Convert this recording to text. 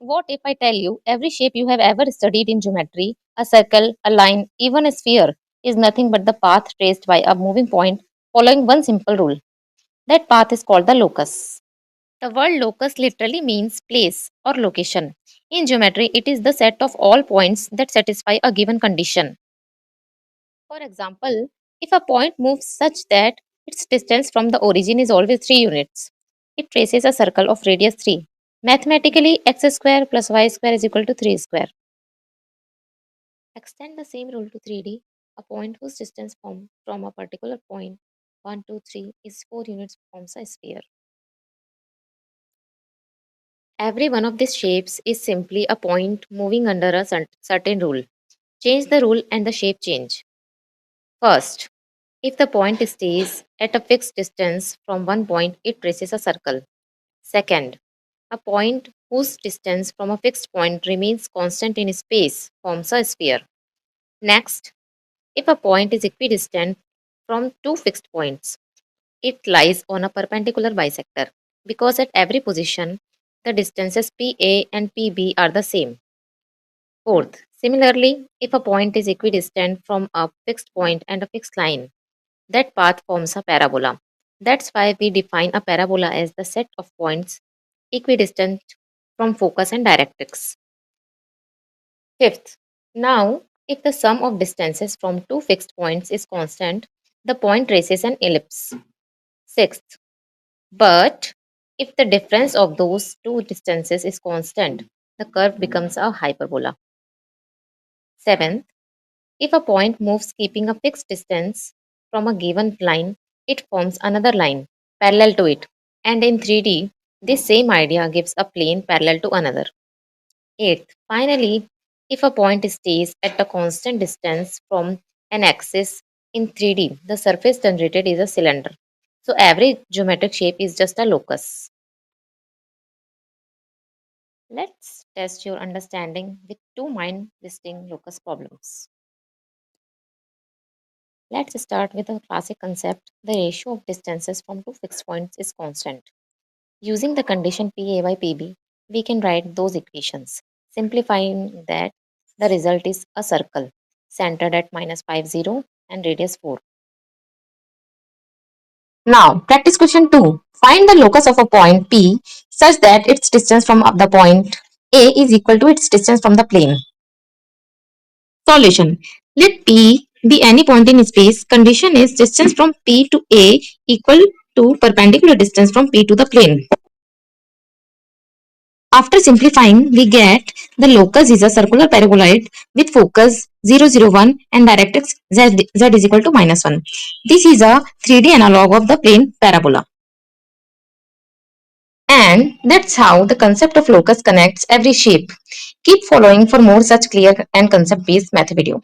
What if I tell you every shape you have ever studied in geometry, a circle, a line, even a sphere, is nothing but the path traced by a moving point following one simple rule? That path is called the locus. The word locus literally means place or location. In geometry, it is the set of all points that satisfy a given condition. For example, if a point moves such that its distance from the origin is always 3 units, it traces a circle of radius 3. Mathematically, x square plus y square is equal to 3 square. Extend the same rule to 3D. A point whose distance from a particular point 1, 2, 3 is 4 units forms a sphere. Every one of these shapes is simply a point moving under a certain rule. Change the rule and the shape change. First, if the point stays at a fixed distance from one point, it traces a circle. Second, a point whose distance from a fixed point remains constant in space forms a sphere. Next, if a point is equidistant from two fixed points, it lies on a perpendicular bisector because at every position, the distances PA and PB are the same. Fourth, similarly, if a point is equidistant from a fixed point and a fixed line, that path forms a parabola. That's why we define a parabola as the set of points equidistant from focus and directrix. Fifth, now if the sum of distances from two fixed points is constant, the point traces an ellipse. Sixth, but if the difference of those two distances is constant, the curve becomes a hyperbola. Seventh, if a point moves keeping a fixed distance from a given line, it forms another line parallel to it. And in 3D, this same idea gives a plane parallel to another. Eighth, finally, if a point stays at a constant distance from an axis in 3D, the surface generated is a cylinder. So every geometric shape is just a locus. Let's test your understanding with two mind-twisting locus problems. Let's start with a classic concept. The ratio of distances from two fixed points is constant. Using the condition PA by PB, we can write those equations. Simplifying that, the result is a circle centered at minus 5, 0 and radius 4. Now, practice question 2. Find the locus of a point P such that its distance from the point A is equal to its distance from the plane. Solution. Let P be any point in space. Condition is distance from P to A equal to perpendicular distance from P to the plane. After simplifying, we get the locus is a circular paraboloid with focus 0, 0, 1 and directrix z is equal to minus 1. This is a 3D analog of the plane parabola. And that's how the concept of locus connects every shape. Keep following for more such clear and concept-based math video.